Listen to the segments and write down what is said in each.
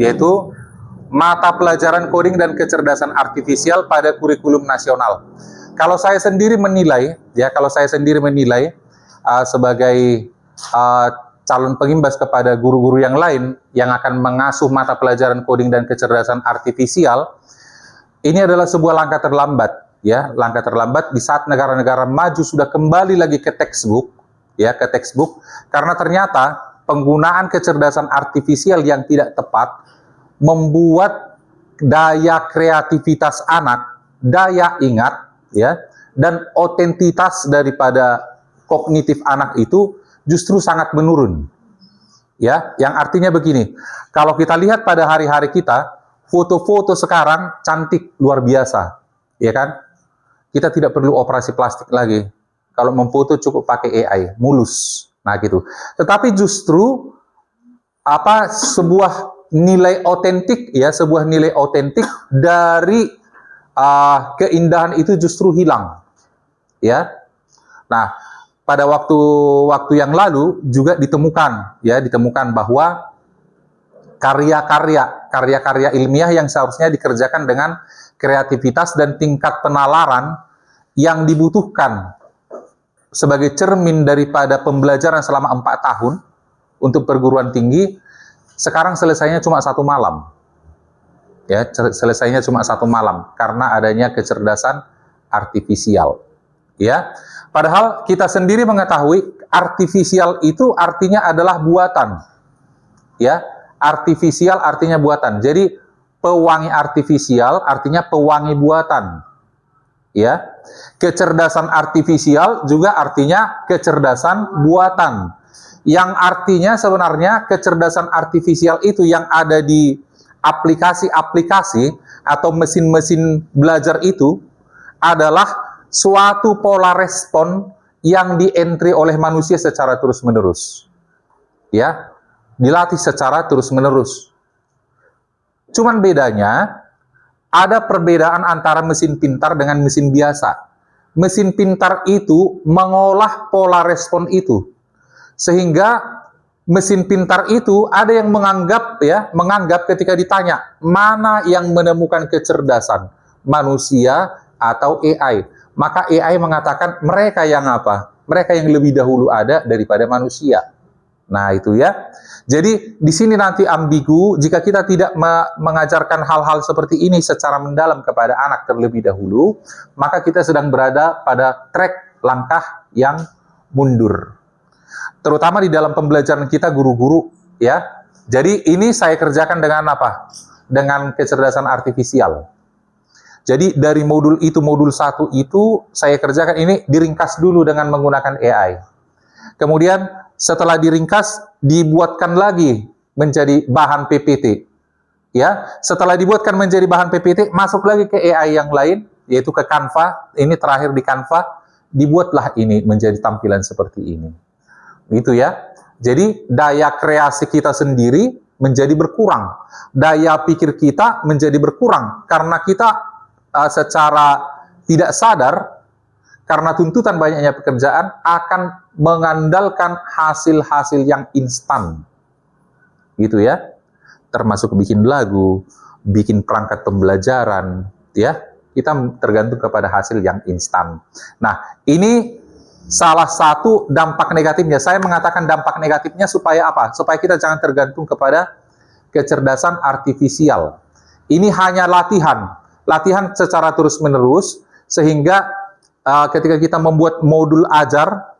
yaitu mata pelajaran coding dan kecerdasan artifisial pada kurikulum nasional. Kalau saya sendiri menilai, sebagai calon pengimbas kepada guru-guru yang lain yang akan mengasuh mata pelajaran coding dan kecerdasan artifisial, ini adalah sebuah langkah terlambat, langkah terlambat di saat negara-negara maju sudah kembali lagi ke textbook, karena ternyata penggunaan kecerdasan artifisial yang tidak tepat membuat daya kreativitas anak, daya ingat, dan otentitas daripada kognitif anak itu justru sangat menurun. Yang artinya begini, kalau kita lihat pada hari-hari kita, foto-foto sekarang cantik luar biasa, kan? Kita tidak perlu operasi plastik lagi. Kalau memfoto cukup pakai AI, mulus. Nah gitu. Tetapi justru sebuah nilai otentik, sebuah nilai otentik dari keindahan itu justru hilang, Nah, pada waktu yang lalu juga ditemukan bahwa karya-karya ilmiah yang seharusnya dikerjakan dengan kreativitas dan tingkat penalaran yang dibutuhkan sebagai cermin daripada pembelajaran selama 4 tahun untuk perguruan tinggi, sekarang selesainya cuma 1 malam. Selesainya cuma 1 malam karena adanya kecerdasan artifisial. Padahal kita sendiri mengetahui artifisial itu artinya adalah buatan. Artifisial artinya buatan. Jadi pewangi artifisial artinya pewangi buatan. Kecerdasan artifisial juga artinya kecerdasan buatan. Yang artinya sebenarnya kecerdasan artifisial itu yang ada di aplikasi-aplikasi atau mesin-mesin belajar itu adalah suatu pola respon yang di-entry oleh manusia secara terus-menerus. Dilatih secara terus-menerus. Cuman bedanya, ada perbedaan antara mesin pintar dengan mesin biasa. Mesin pintar itu mengolah pola respon itu. Sehingga mesin pintar itu ada yang menganggap ketika ditanya, mana yang menemukan kecerdasan, manusia atau AI. Maka AI mengatakan mereka yang apa? Mereka yang lebih dahulu ada daripada manusia. Nah itu Jadi di sini nanti ambigu jika kita tidak mengajarkan hal-hal seperti ini secara mendalam kepada anak terlebih dahulu, maka kita sedang berada pada track langkah yang mundur. Terutama di dalam pembelajaran kita guru-guru, Jadi ini saya kerjakan dengan apa? Dengan kecerdasan artifisial. Jadi dari modul 1 itu saya kerjakan ini diringkas dulu dengan menggunakan AI. Kemudian setelah diringkas dibuatkan lagi menjadi bahan PPT. Setelah dibuatkan menjadi bahan PPT, masuk lagi ke AI yang lain, yaitu ke Canva. Ini terakhir di Canva, dibuatlah ini menjadi tampilan seperti ini. Gitu Jadi daya kreasi kita sendiri menjadi berkurang. Daya pikir kita menjadi berkurang karena kita secara tidak sadar, karena tuntutan banyaknya pekerjaan, akan mengandalkan hasil-hasil yang instan. Gitu Termasuk bikin lagu, bikin perangkat pembelajaran, Kita tergantung kepada hasil yang instan. Nah, ini salah satu dampak negatifnya. Saya mengatakan dampak negatifnya supaya apa? Supaya kita jangan tergantung kepada kecerdasan artifisial. Ini hanya latihan secara terus-menerus, sehingga ketika kita membuat modul ajar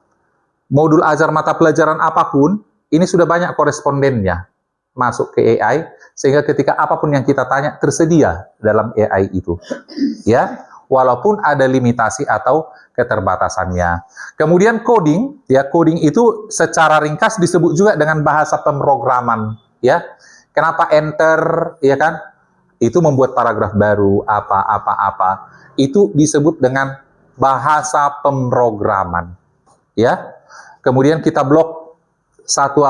mata pelajaran apapun, ini sudah banyak korespondennya masuk ke AI, sehingga ketika apapun yang kita tanya tersedia dalam AI itu. Walaupun ada limitasi atau keterbatasannya. Kemudian coding, coding itu secara ringkas disebut juga dengan bahasa pemrograman, Kenapa enter, kan? Itu membuat paragraf baru, apa. Itu disebut dengan bahasa pemrograman. Kemudian kita blok satu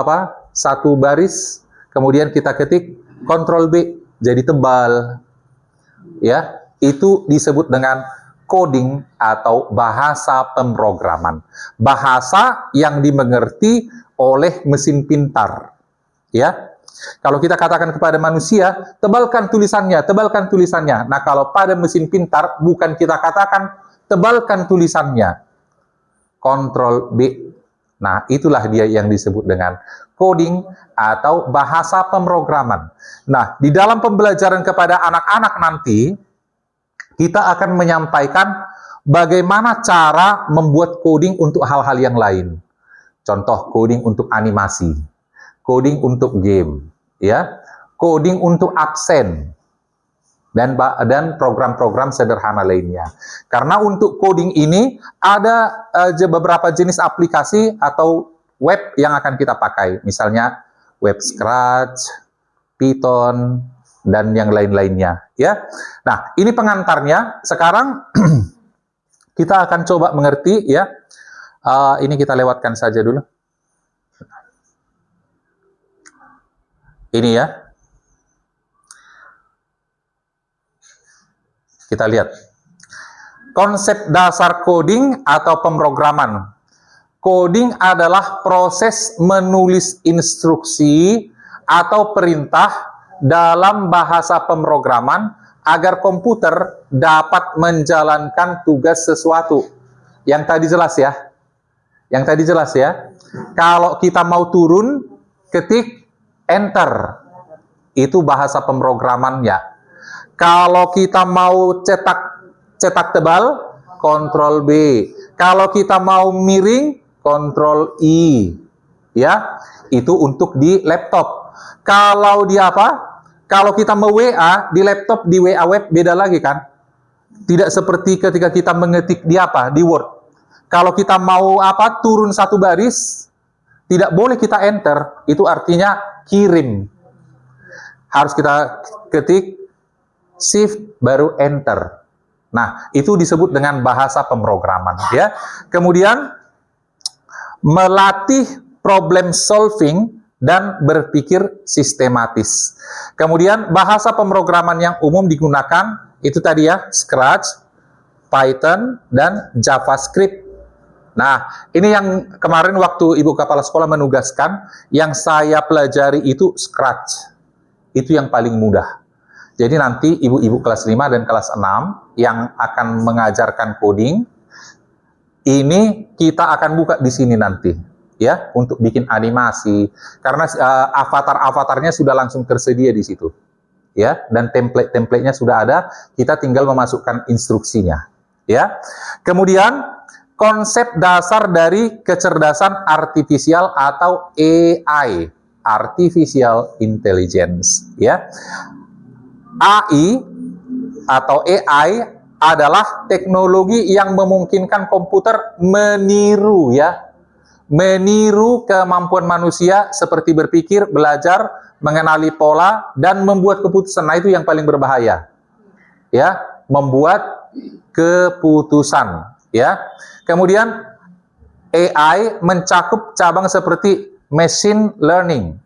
baris, kemudian kita ketik Ctrl B, jadi tebal. Itu disebut dengan coding atau bahasa pemrograman. Bahasa yang dimengerti oleh mesin pintar. Kalau kita katakan kepada manusia, tebalkan tulisannya, tebalkan tulisannya. Nah, kalau pada mesin pintar, bukan kita katakan, tebalkan tulisannya. Ctrl B. Nah, itulah dia yang disebut dengan coding atau bahasa pemrograman. Nah, di dalam pembelajaran kepada anak-anak nanti, kita akan menyampaikan bagaimana cara membuat coding untuk hal-hal yang lain. Contoh, coding untuk animasi, coding untuk game, ya, coding untuk absen, dan program-program sederhana lainnya. Karena untuk coding ini ada beberapa jenis aplikasi atau web yang akan kita pakai, misalnya web Scratch, Python, dan yang lain-lainnya, ya. Nah, ini pengantarnya. Sekarang kita akan coba mengerti, ya. Ini kita lewatkan saja dulu. Ini ya. Kita lihat. Konsep dasar coding atau pemrograman. Coding adalah proses menulis instruksi atau perintah dalam bahasa pemrograman agar komputer dapat menjalankan tugas sesuatu. Yang tadi jelas ya? Yang tadi jelas ya? Kalau kita mau turun, ketik Enter. Itu bahasa pemrogramannya. Kalau kita mau cetak tebal, Ctrl B. Kalau kita mau miring, Ctrl I. Ya, itu untuk di laptop. Kalau di apa? Kalau kita mau WA, di laptop, di WA web, beda lagi kan? Tidak seperti ketika kita mengetik di apa? Di Word. Kalau kita mau apa? Turun satu baris, tidak boleh kita enter. Itu artinya kirim. Harus kita ketik shift baru enter. Nah, itu disebut dengan bahasa pemrograman, ya. Kemudian melatih problem solving dan berpikir sistematis. Kemudian bahasa pemrograman yang umum digunakan itu tadi ya, Scratch, Python, dan JavaScript. Nah, ini yang kemarin waktu Ibu Kepala Sekolah menugaskan, yang saya pelajari itu Scratch. Itu yang paling mudah. Jadi nanti ibu-ibu kelas 5 dan kelas 6 yang akan mengajarkan coding, ini kita akan buka di sini nanti. Ya, untuk bikin animasi, karena avatar-avatarnya sudah langsung tersedia di situ, ya, dan template-templatenya sudah ada, kita tinggal memasukkan instruksinya, ya. Kemudian konsep dasar dari kecerdasan artifisial atau AI, artificial intelligence, ya. AI atau AI adalah teknologi yang memungkinkan komputer meniru, ya. Meniru kemampuan manusia seperti berpikir, belajar, mengenali pola, dan membuat keputusan. Nah, itu yang paling berbahaya. Ya, membuat keputusan. Ya. Kemudian AI mencakup cabang seperti machine learning.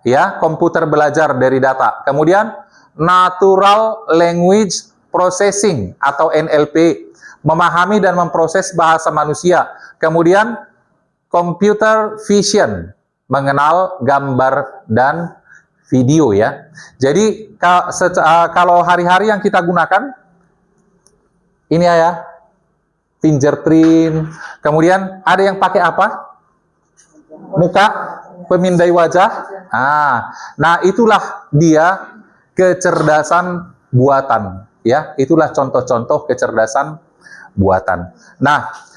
Ya, komputer belajar dari data. Kemudian natural language processing atau NLP, memahami dan memproses bahasa manusia. Kemudian computer vision, mengenal gambar dan video, ya. Jadi kalau hari-hari yang kita gunakan ini ya, fingerprint. Kemudian ada yang pakai apa? Muka, pemindai wajah. Nah, itulah dia kecerdasan buatan, ya. Itulah contoh-contoh kecerdasan buatan. Nah,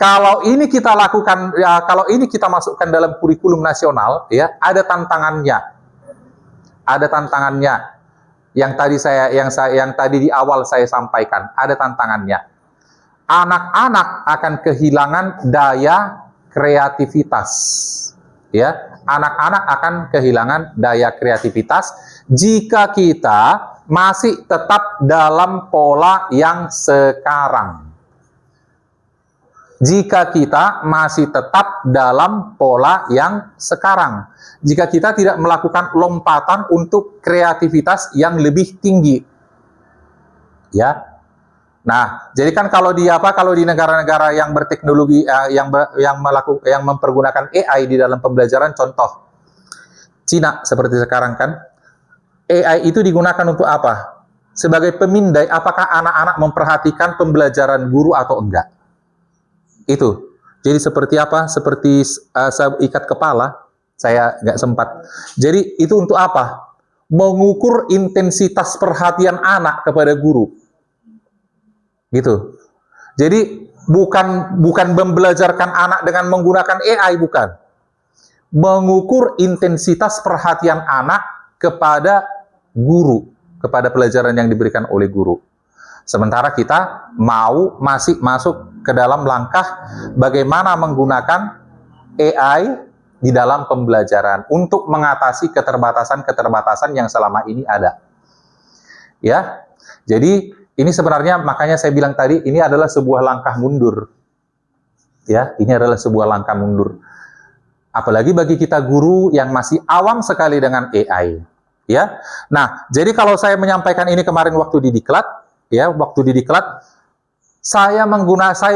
kalau ini kita lakukan, ya, kalau ini kita masukkan dalam kurikulum nasional, ya, ada tantangannya. Ada tantangannya. Yang tadi di awal saya sampaikan, ada tantangannya. Anak-anak akan kehilangan daya kreativitas. Ya, anak-anak akan kehilangan daya kreativitas jika kita masih tetap dalam pola yang sekarang. Jika kita masih tetap dalam pola yang sekarang. Jika kita tidak melakukan lompatan untuk kreativitas yang lebih tinggi. Ya. Nah, jadi kan kalau di negara-negara yang berteknologi yang mempergunakan AI di dalam pembelajaran, contoh Cina seperti sekarang kan, AI itu digunakan untuk apa? Sebagai pemindai apakah anak-anak memperhatikan pembelajaran guru atau enggak. Itu. Jadi seperti apa? Seperti ikat kepala, saya nggak sempat. Jadi itu untuk apa? Mengukur intensitas perhatian anak kepada guru. Gitu. Jadi bukan membelajarkan anak dengan menggunakan AI, bukan. Mengukur intensitas perhatian anak kepada guru, kepada pelajaran yang diberikan oleh guru. Sementara kita masih masuk ke dalam langkah bagaimana menggunakan AI di dalam pembelajaran untuk mengatasi keterbatasan-keterbatasan yang selama ini ada. Ya. Jadi ini sebenarnya makanya saya bilang tadi ini adalah sebuah langkah mundur. Ya, ini adalah sebuah langkah mundur. Apalagi bagi kita guru yang masih awam sekali dengan AI. Ya. Nah, jadi kalau saya menyampaikan ini kemarin waktu di Diklat, ya, saya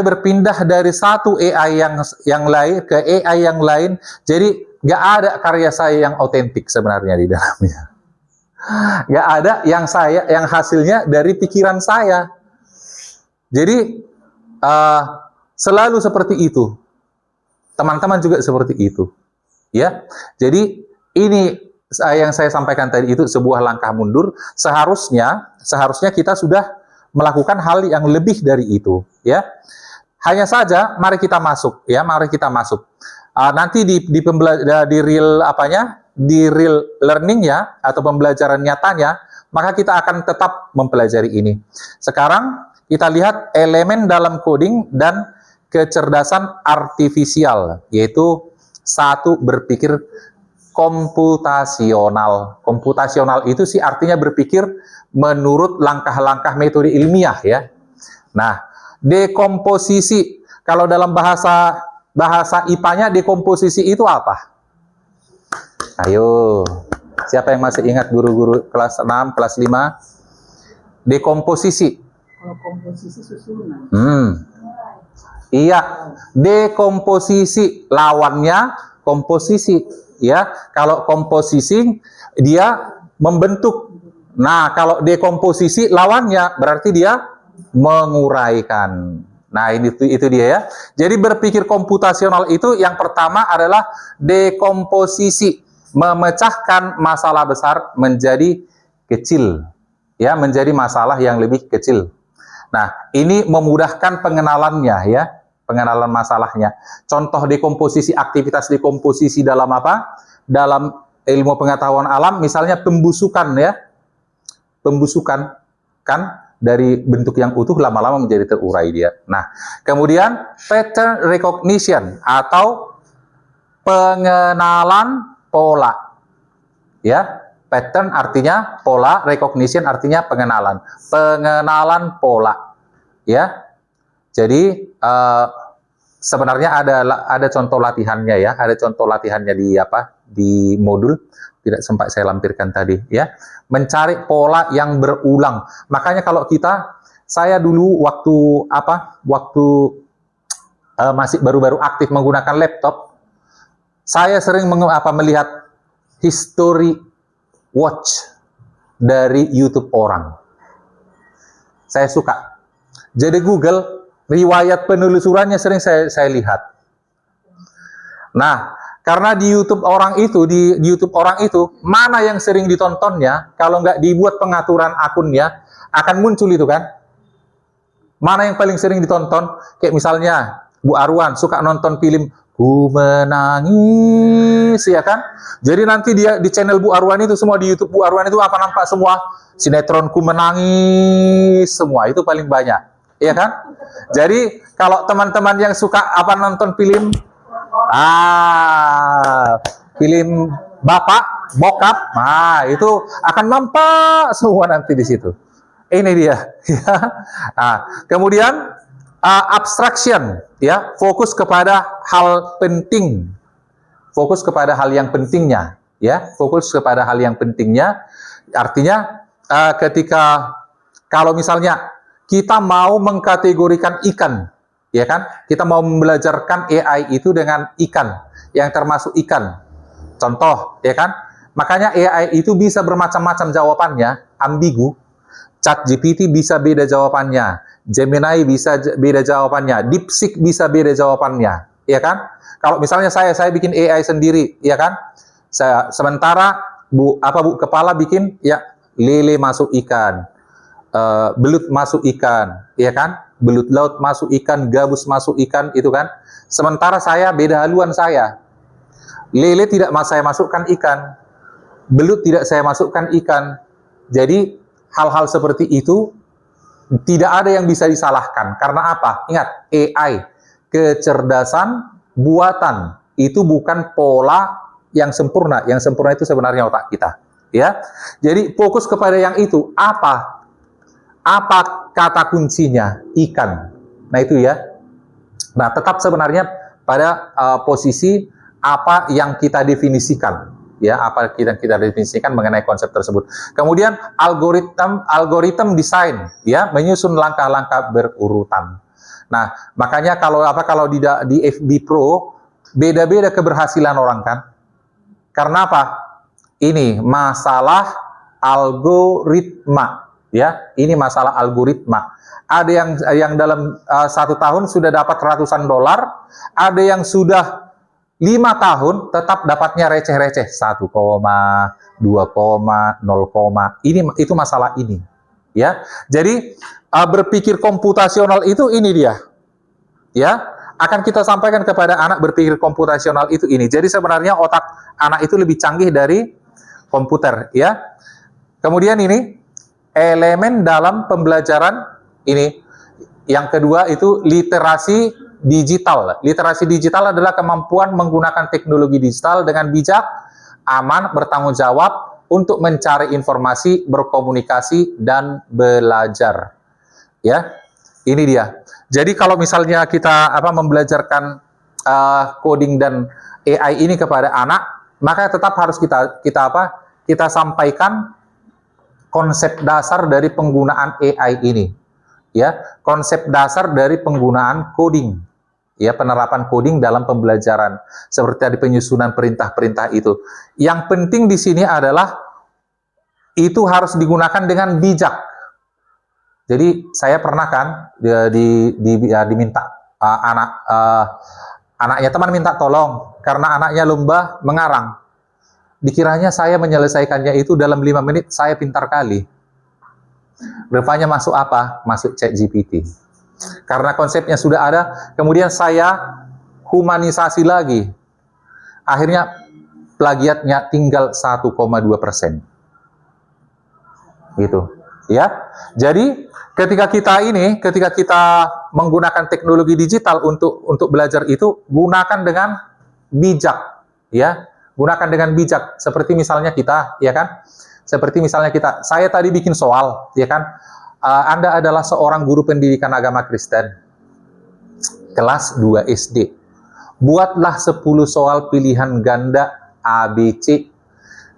berpindah dari satu AI yang lain ke AI yang lain. Jadi nggak ada karya saya yang otentik sebenarnya di dalamnya. Nggak ada yang hasilnya dari pikiran saya. Jadi selalu seperti itu. Teman-teman juga seperti itu. Ya. Jadi ini yang saya sampaikan tadi itu sebuah langkah mundur. Seharusnya kita sudah melakukan hal yang lebih dari itu, ya. Hanya saja mari kita masuk, ya, mari kita masuk. Nanti di real learning ya atau pembelajaran nyatanya, maka kita akan tetap mempelajari ini. Sekarang kita lihat elemen dalam coding dan kecerdasan artifisial, yaitu satu, berpikir komputasional. Komputasional itu sih artinya berpikir menurut langkah-langkah metode ilmiah, ya. Nah, dekomposisi, kalau dalam bahasa IPA-nya dekomposisi itu apa? Ayo, siapa yang masih ingat guru-guru kelas 6, kelas 5? Dekomposisi. Kalau komposisi susunan. Iya, dekomposisi lawannya komposisi, ya. Kalau komposisi dia membentuk. Nah, kalau dekomposisi lawannya berarti dia menguraikan. Nah, itu dia ya. Jadi berpikir komputasional itu yang pertama adalah dekomposisi, memecahkan masalah besar menjadi kecil. Ya, menjadi masalah yang lebih kecil. Nah, ini memudahkan pengenalannya ya, pengenalan masalahnya. Contoh dekomposisi, aktivitas dekomposisi dalam apa? Dalam ilmu pengetahuan alam, misalnya pembusukan ya. Pembusukan kan dari bentuk yang utuh lama-lama menjadi terurai dia. Nah, kemudian pattern recognition atau pengenalan pola. Ya, pattern artinya pola, recognition artinya pengenalan. Pengenalan pola. Ya. Jadi sebenarnya ada contoh latihannya ya, ada contoh latihannya di modul, tidak sempat saya lampirkan tadi ya. Mencari pola yang berulang. Makanya kalau saya dulu waktu masih baru-baru aktif menggunakan laptop, saya sering melihat history watch dari YouTube orang. Saya suka. Jadi Google riwayat penelusurannya sering saya lihat. Nah, karena di YouTube orang itu, mana yang sering ditontonnya, kalau nggak dibuat pengaturan akunnya, akan muncul itu kan. Mana yang paling sering ditonton? Kayak misalnya, Bu Arwan suka nonton film Ku Menangis, ya kan? Jadi nanti dia di channel Bu Arwan itu, semua di YouTube Bu Arwan itu apa nampak semua? Sinetron Ku Menangis, semua itu paling banyak, ya kan? Jadi kalau teman-teman yang suka nonton film, film bapak, bokap, nah itu akan nampak semua nanti di situ. Ini dia. Nah, kemudian abstraction, ya, fokus kepada hal penting, fokus kepada hal yang pentingnya, ya, fokus kepada hal yang pentingnya. Artinya ketika kalau misalnya kita mau mengkategorikan ikan, ya kan? Kita mau membelajarkan AI itu dengan ikan, yang termasuk ikan. Contoh, ya kan? Makanya AI itu bisa bermacam-macam jawabannya, ambigu. ChatGPT bisa beda jawabannya, Gemini bisa beda jawabannya, DeepSeek bisa beda jawabannya, ya kan? Kalau misalnya saya bikin AI sendiri, ya kan? Sementara Bu kepala bikin ya lele masuk ikan, belut masuk ikan, ya kan? Belut laut masuk ikan, gabus masuk ikan, itu kan? Sementara saya beda haluan saya. Lele tidak saya masukkan ikan, belut tidak saya masukkan ikan. Jadi hal-hal seperti itu tidak ada yang bisa disalahkan. Karena apa? Ingat, AI, kecerdasan buatan, itu bukan pola yang sempurna. Yang sempurna itu sebenarnya otak kita. Ya, jadi fokus kepada yang itu. Apa kata kuncinya? Ikan. Nah itu ya. Nah tetap sebenarnya pada posisi apa yang kita definisikan, ya, apa kita definisikan mengenai konsep tersebut. Kemudian algoritma desain, ya, menyusun langkah-langkah berurutan. Nah, makanya kalau di FB Pro beda-beda keberhasilan orang kan. Karena apa? Ini masalah algoritma, ya. Ini masalah algoritma. Ada yang dalam 1 tahun sudah dapat ratusan dolar, ada yang sudah 5 tahun tetap dapatnya receh-receh 1, 2, 0, itu masalah ini, ya. Jadi berpikir komputasional itu ini dia, ya. Akan kita sampaikan kepada anak berpikir komputasional itu ini. Jadi sebenarnya otak anak itu lebih canggih dari komputer, ya. Kemudian ini elemen dalam pembelajaran ini. Yang kedua itu literasi digital. Literasi digital adalah kemampuan menggunakan teknologi digital dengan bijak, aman, bertanggung jawab untuk mencari informasi, berkomunikasi, dan belajar. Ya, ini dia. Jadi kalau misalnya kita membelajarkan coding dan AI ini kepada anak, maka tetap harus kita sampaikan konsep dasar dari penggunaan AI ini. Ya, konsep dasar dari penggunaan coding, ya, penerapan coding dalam pembelajaran seperti tadi penyusunan perintah-perintah itu. Yang penting di sini adalah itu harus digunakan dengan bijak. Jadi saya pernah kan diminta anaknya teman minta tolong karena anaknya lomba mengarang. Dikiranya saya menyelesaikannya itu dalam 5 menit, saya pintar kali. Rupanya masuk apa? Masuk ChatGPT. Karena konsepnya sudah ada, kemudian saya humanisasi lagi. Akhirnya plagiatnya tinggal 1,2%. Gitu, ya. Jadi ketika kita menggunakan teknologi digital untuk belajar itu, gunakan dengan bijak, ya. Gunakan dengan bijak. Seperti misalnya kita, ya kan? Saya tadi bikin soal, ya kan? Anda adalah seorang guru pendidikan agama Kristen, kelas 2 SD. Buatlah 10 soal pilihan ganda ABC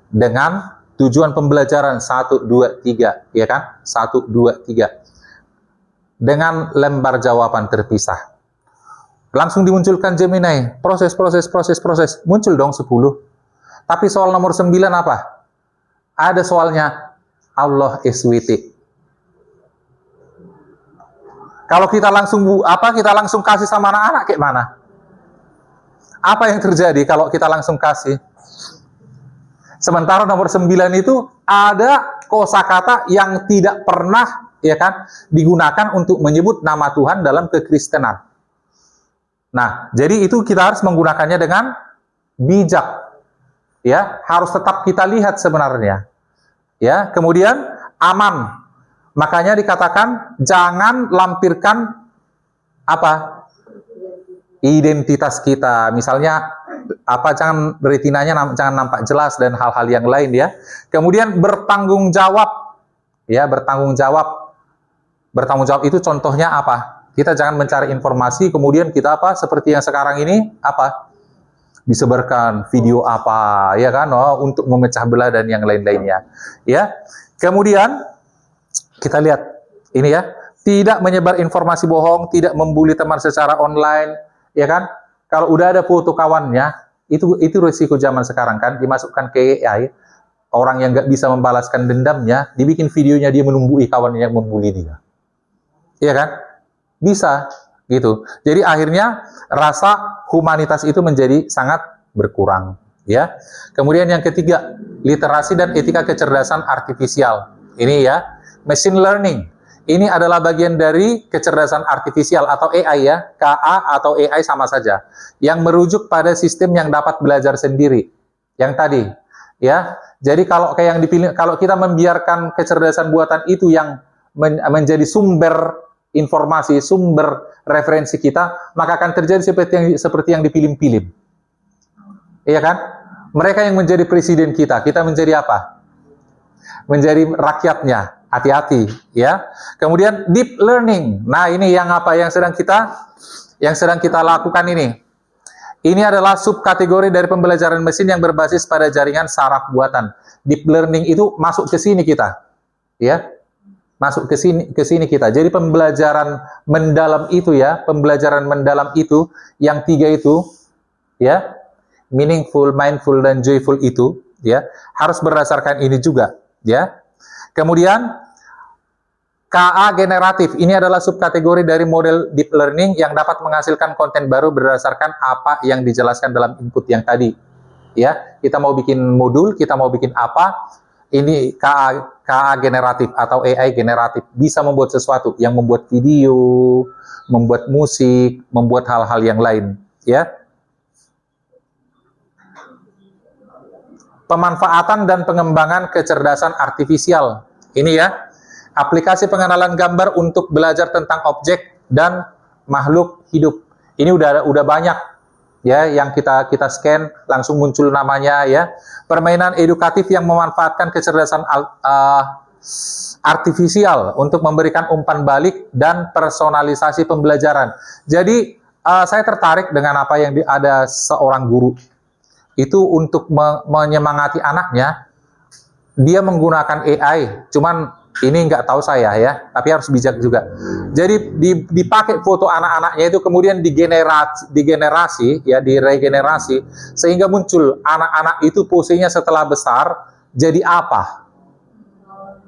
dengan tujuan pembelajaran 1, 2, 3, ya kan? 1, 2, 3. Dengan lembar jawaban terpisah. Langsung dimunculkan Gemini, proses. Muncul dong 10. Tapi soal nomor 9 apa? Ada soalnya Allah SWT. Kalau kita langsung kasih sama anak-anak kayak mana? Apa yang terjadi kalau kita langsung kasih? Sementara nomor 9 itu ada kosakata yang tidak pernah, ya kan, digunakan untuk menyebut nama Tuhan dalam kekristenan. Nah, jadi itu kita harus menggunakannya dengan bijak. Ya, harus tetap kita lihat sebenarnya. Ya, kemudian aman. Makanya dikatakan jangan lampirkan identitas kita. Misalnya jangan retinanya jangan nampak jelas dan hal-hal yang lain, ya. Kemudian bertanggung jawab. Ya, bertanggung jawab. Bertanggung jawab itu contohnya apa? Kita jangan mencari informasi kemudian kita seperti yang sekarang ini disebarkan video ya kan, untuk memecah belah dan yang lain-lainnya, ya. Kemudian kita lihat ini, ya, tidak menyebar informasi bohong, tidak membuli teman secara online, ya kan. Kalau udah ada foto kawannya, itu risiko zaman sekarang kan, dimasukkan ke AI, orang yang nggak bisa membalaskan dendamnya, dibikin videonya dia menumbui kawan yang membuli dia. Iya kan? Bisa, gitu. Jadi akhirnya rasa humanitas itu menjadi sangat berkurang. Ya. Kemudian yang ketiga, literasi dan etika kecerdasan artifisial. Ini ya, machine learning. Ini adalah bagian dari kecerdasan artifisial atau AI ya, KA atau AI sama saja, yang merujuk pada sistem yang dapat belajar sendiri. Yang tadi, ya. Jadi kalau kayak yang dipilih, kalau kita membiarkan kecerdasan buatan itu yang menjadi sumber informasi, sumber referensi kita, maka akan terjadi seperti yang di film-film. Iya kan? Mereka yang menjadi presiden kita menjadi apa? Menjadi rakyatnya. Hati-hati, ya. Kemudian deep learning. Nah, ini yang apa yang sedang kita lakukan ini. Ini adalah subkategori dari pembelajaran mesin yang berbasis pada jaringan saraf buatan. Deep learning itu masuk ke sini kita, ya. Masuk ke sini kita. Jadi pembelajaran mendalam itu ya, pembelajaran mendalam itu yang 3 itu, ya. Meaningful, mindful, dan joyful itu, ya, harus berdasarkan ini juga, ya. Kemudian KA generatif, ini adalah subkategori dari model deep learning yang dapat menghasilkan konten baru berdasarkan apa yang dijelaskan dalam input yang tadi, ya. Kita mau bikin modul, kita mau bikin apa, ini KA generatif atau AI generatif, bisa membuat sesuatu, yang membuat video, membuat musik, membuat hal-hal yang lain, ya. Pemanfaatan dan pengembangan kecerdasan artifisial. Ini ya, aplikasi pengenalan gambar untuk belajar tentang objek dan makhluk hidup. Ini udah banyak ya yang kita scan langsung muncul namanya ya. Permainan edukatif yang memanfaatkan kecerdasan artifisial untuk memberikan umpan balik dan personalisasi pembelajaran. Jadi saya tertarik dengan apa yang ada seorang guru itu untuk menyemangati anaknya, dia menggunakan AI, cuman ini nggak tahu saya ya, tapi harus bijak juga. Jadi dipakai foto anak-anaknya itu kemudian digenerasi, diregenerasi, sehingga muncul anak-anak itu posenya setelah besar jadi apa?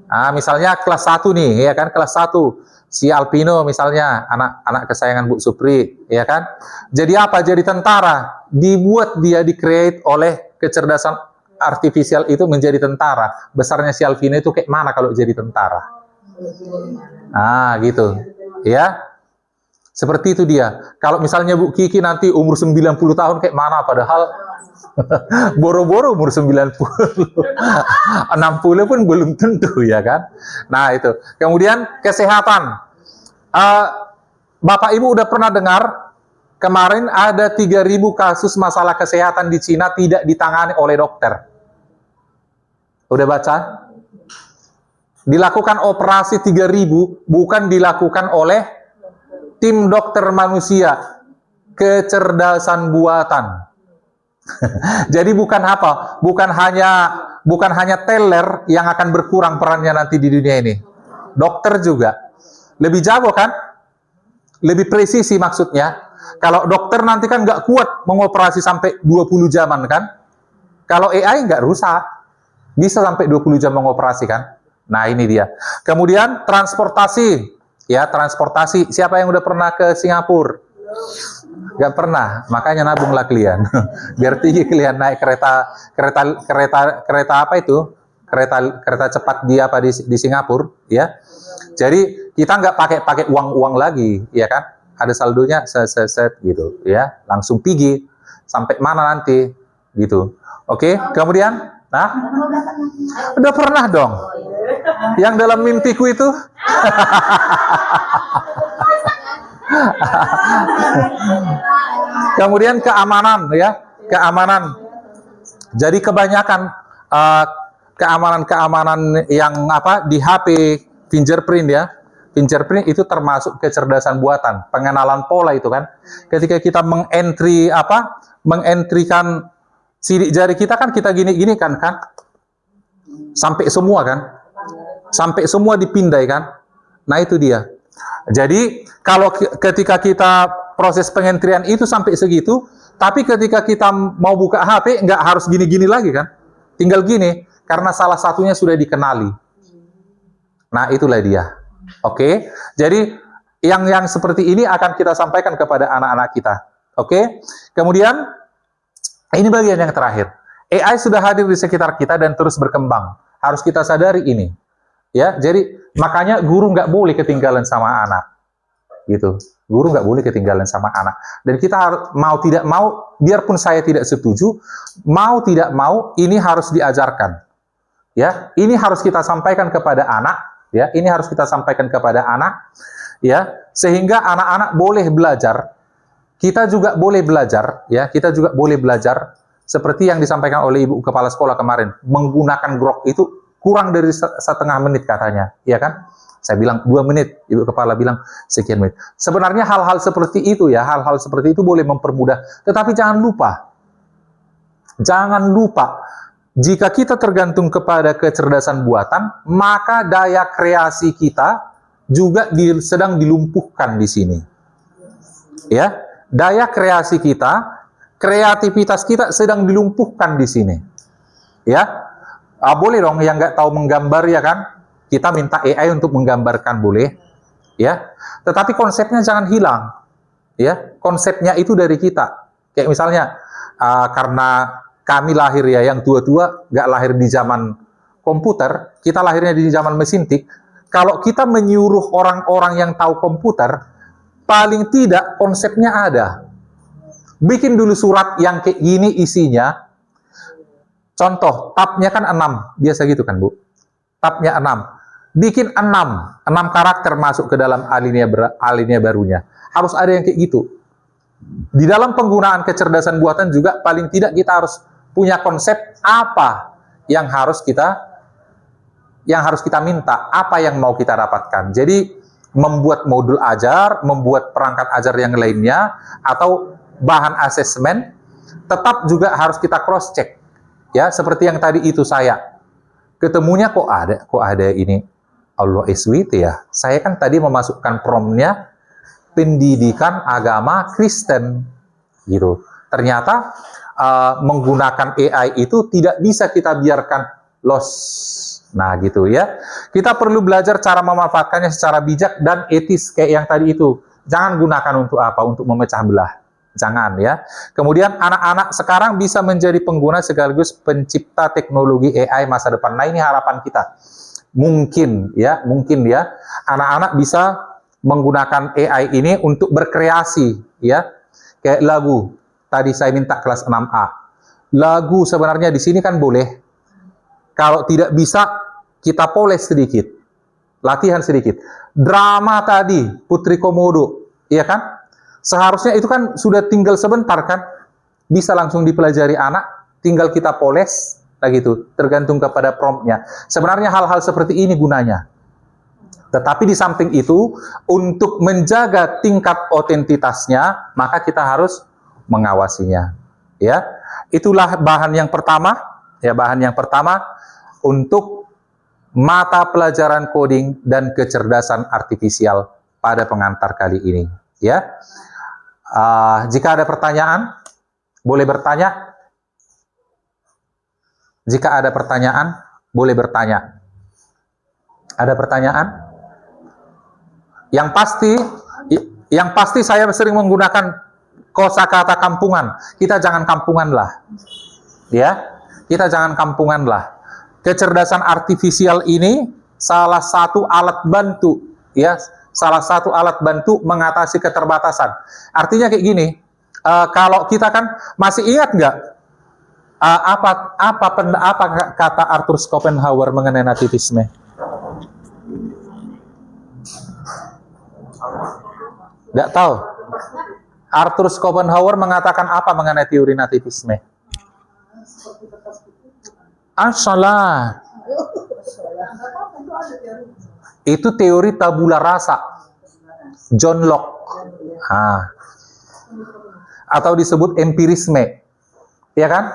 Nah, misalnya kelas 1 nih, ya kan, kelas 1. Si Alpino misalnya, anak kesayangan Bu Supri, ya kan? Jadi apa? Jadi tentara. Dibuat dia di-create oleh kecerdasan artifisial itu menjadi tentara. Besarnya si Alpino itu kayak mana kalau jadi tentara? Nah, gitu. Ya. Seperti itu dia. Kalau misalnya Bu Kiki nanti umur 90 tahun kayak mana? Padahal boro-boro umur 90. 60 pun belum tentu, ya kan? Nah, itu. Kemudian kesehatan. Bapak Ibu udah pernah dengar kemarin ada 3.000 kasus masalah kesehatan di Cina tidak ditangani oleh dokter. Udah baca? Dilakukan operasi 3.000 bukan dilakukan oleh tim dokter manusia, kecerdasan buatan. Jadi bukan apa? Bukan hanya teller yang akan berkurang perannya nanti di dunia ini. Dokter juga. Lebih jago kan? Lebih presisi maksudnya. Kalau dokter nanti kan nggak kuat mengoperasi sampai 20 jaman kan? Kalau AI nggak rusak. Bisa sampai 20 jam mengoperasi kan? Nah ini dia. Kemudian transportasi. Ya, transportasi. Siapa yang udah pernah ke Singapura? Nggak pernah, makanya nabunglah kalian. Biar tinggi kalian naik kereta apa itu? Kereta cepat di Singapura, ya. Jadi kita nggak pakai uang lagi, ya kan? Ada saldonya set gitu, ya. Langsung pergi sampai mana nanti, gitu. Oke, kemudian, nah, udah pernah dong. Yang dalam mimpiku itu. Kemudian keamanan, ya, keamanan. Jadi kebanyakan keamanan yang apa di HP, fingerprint ya, fingerprint itu termasuk kecerdasan buatan, pengenalan pola itu kan. Ketika kita mengentrikan sidik jari kita kan kita gini kan, sampai semua kan, sampai semua dipindai kan. Nah itu dia. Jadi kalau ketika kita proses pengentrian itu sampai segitu, tapi ketika kita mau buka HP nggak harus gini-gini lagi kan, tinggal gini. Karena salah satunya sudah dikenali. Nah, itulah dia. Oke. Jadi yang seperti ini akan kita sampaikan kepada anak-anak kita. Oke. Kemudian ini bagian yang terakhir. AI sudah hadir di sekitar kita dan terus berkembang. Harus kita sadari ini. Ya, jadi makanya guru nggak boleh ketinggalan sama anak. Gitu. Guru nggak boleh ketinggalan sama anak. Dan kita harus, mau tidak mau, biarpun saya tidak setuju, mau tidak mau, ini harus diajarkan. Ya, ini harus kita sampaikan kepada anak. Ya, ini harus kita sampaikan kepada anak. Ya, sehingga anak-anak boleh belajar. Kita juga boleh belajar. Ya, kita juga boleh belajar. Seperti yang disampaikan oleh Ibu Kepala Sekolah kemarin, menggunakan grok itu kurang dari setengah menit katanya. Ya kan? Saya bilang 2 menit, Ibu Kepala bilang sekian menit. Sebenarnya hal-hal seperti itu ya, hal-hal seperti itu boleh mempermudah. Tetapi jangan lupa, jika kita tergantung kepada kecerdasan buatan, maka daya kreasi kita juga sedang dilumpuhkan di sini. Ya, daya kreasi kita, kreativitas kita sedang dilumpuhkan di sini. Ya, boleh dong yang nggak tahu menggambar ya kan? Kita minta AI untuk menggambarkan boleh, ya. Tetapi konsepnya jangan hilang, ya. Konsepnya itu dari kita. Kayak misalnya karena kami lahir ya yang tua-tua, nggak lahir di zaman komputer, kita lahirnya di zaman mesin tik. Kalau kita menyuruh orang-orang yang tahu komputer, paling tidak konsepnya ada. Bikin dulu surat yang kayak gini isinya. Contoh, tabnya kan 6, biasa gitu kan Bu? Tabnya 6. Bikin 6 karakter masuk ke dalam alinea barunya. Harus ada yang kayak gitu. Di dalam penggunaan kecerdasan buatan juga paling tidak kita harus punya konsep apa yang harus kita minta, apa yang mau kita dapatkan. Jadi membuat modul ajar, membuat perangkat ajar yang lainnya, atau bahan asesmen, tetap juga harus kita cross check. Ya, seperti yang tadi itu saya ketemunya kok ada ini Allah SWT ya. Saya kan tadi memasukkan prompt-nya pendidikan agama Kristen gitu. Ternyata menggunakan AI itu tidak bisa kita biarkan loss. Nah, gitu ya. Kita perlu belajar cara memanfaatkannya secara bijak dan etis kayak yang tadi itu. Jangan gunakan untuk apa? Untuk memecah belah. Jangan ya. Kemudian anak-anak sekarang bisa menjadi pengguna sekaligus pencipta teknologi AI masa depan. Nah, ini harapan kita. Mungkin ya anak-anak bisa menggunakan AI ini untuk berkreasi ya. Kayak lagu. Tadi saya minta kelas 6A. Lagu sebenarnya di sini kan boleh. Kalau tidak bisa kita poles sedikit. Latihan sedikit. Drama tadi Putri Komodo, iya kan? Seharusnya itu kan sudah tinggal sebentar kan, bisa langsung dipelajari anak, tinggal kita poles, nah gitu, tergantung kepada promptnya. Sebenarnya hal-hal seperti ini gunanya. Tetapi di samping itu, untuk menjaga tingkat otentitasnya, maka kita harus mengawasinya. Ya, itulah bahan yang pertama. Ya, bahan yang pertama untuk mata pelajaran coding dan kecerdasan artifisial pada pengantar kali ini. Ya. Jika ada pertanyaan, boleh bertanya. Jika ada pertanyaan, boleh bertanya. Ada pertanyaan? Yang pasti saya sering menggunakan kosakata kampungan. Kita jangan kampungan lah. Ya, kita jangan kampungan lah. Kecerdasan artifisial ini salah satu alat bantu, ya. Salah satu alat bantu mengatasi keterbatasan. Artinya kayak gini, kalau kita kan masih ingat nggak apa kata Arthur Schopenhauer mengenai nativisme? Nggak tahu. Arthur Schopenhauer mengatakan apa mengenai teori nativisme? Salah. Itu teori tabula rasa, John Locke, atau disebut empirisme, ya kan?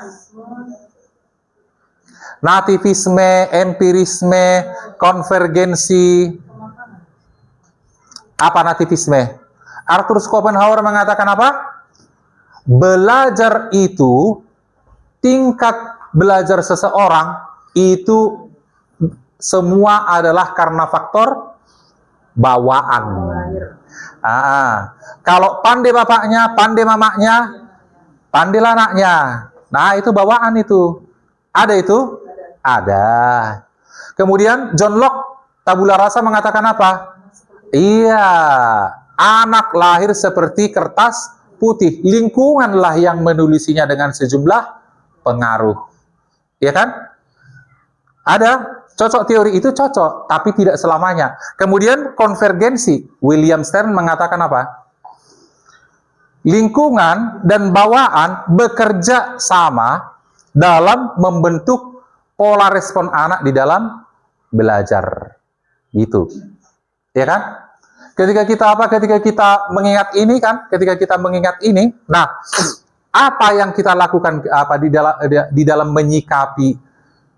Nativisme, empirisme, konvergensi. Apa nativisme? Arthur Schopenhauer mengatakan apa? Belajar itu, tingkat belajar seseorang itu semua adalah karena faktor bawaan. Kalau pandai bapaknya, pandai mamanya, pandai anaknya. Nah, itu bawaan itu. Ada itu? Ada. Kemudian John Locke tabula rasa mengatakan apa? Iya, anak lahir seperti kertas putih. Lingkunganlah yang menulisinya dengan sejumlah pengaruh. Ya kan? Ada. Cocok teori itu cocok, tapi tidak selamanya. Kemudian konvergensi. William Stern mengatakan apa? Lingkungan dan bawaan bekerja sama dalam membentuk pola respon anak di dalam belajar. Gitu. Ya kan? Ketika kita mengingat ini kan, nah, apa yang kita lakukan di dalam menyikapi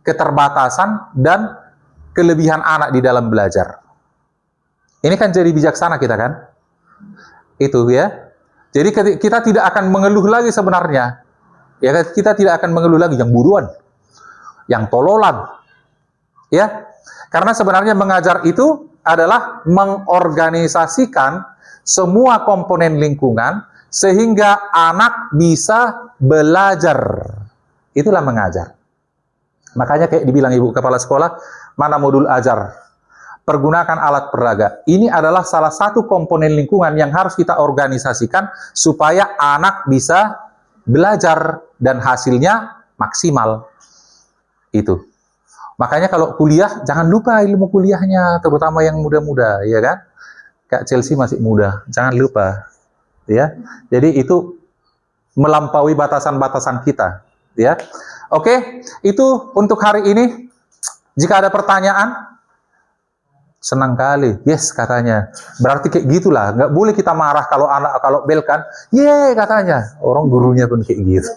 keterbatasan dan kelebihan anak di dalam belajar. Ini kan jadi bijaksana kita kan? Itu ya. Jadi kita tidak akan mengeluh lagi sebenarnya. Ya, kita tidak akan mengeluh lagi yang buruan, yang tololan. Ya. Karena sebenarnya mengajar itu adalah mengorganisasikan semua komponen lingkungan sehingga anak bisa belajar. Itulah mengajar. Makanya kayak dibilang ibu kepala sekolah, mana modul ajar? Pergunakan alat peraga. Ini adalah salah satu komponen lingkungan yang harus kita organisasikan supaya anak bisa belajar dan hasilnya maksimal. Itu. Makanya kalau kuliah, jangan lupa ilmu kuliahnya, terutama yang muda-muda, ya kan? Kak Chelsea masih muda, jangan lupa. Ya. Jadi itu melampaui batasan-batasan kita, ya. Oke, itu untuk hari ini. Jika ada pertanyaan, senang kali. Yes, katanya. Berarti kayak gitulah. Nggak boleh kita marah kalau bel kan. Ye, katanya. Orang gurunya pun kayak gitu.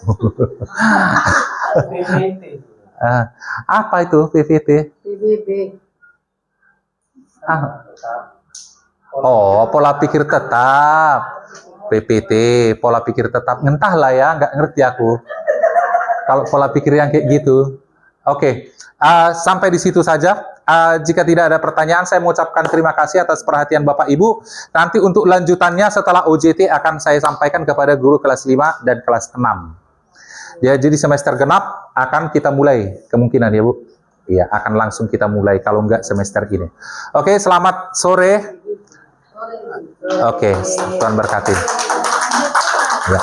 Apa itu PVT? PBB. Oh, pola pikir tetap. PPT, pola pikir tetap. Entahlah ya, nggak ngerti aku. Kalau pola pikir yang kayak gitu. Oke, sampai di situ saja. Jika tidak ada pertanyaan, saya mengucapkan terima kasih atas perhatian Bapak Ibu. Nanti untuk lanjutannya setelah OJT akan saya sampaikan kepada guru kelas 5 dan kelas 6. Ya, jadi semester genap akan kita mulai kemungkinan ya Bu. Iya, akan langsung kita mulai kalau enggak semester ini. Oke, selamat sore. Oke, Tuhan berkati. Ya.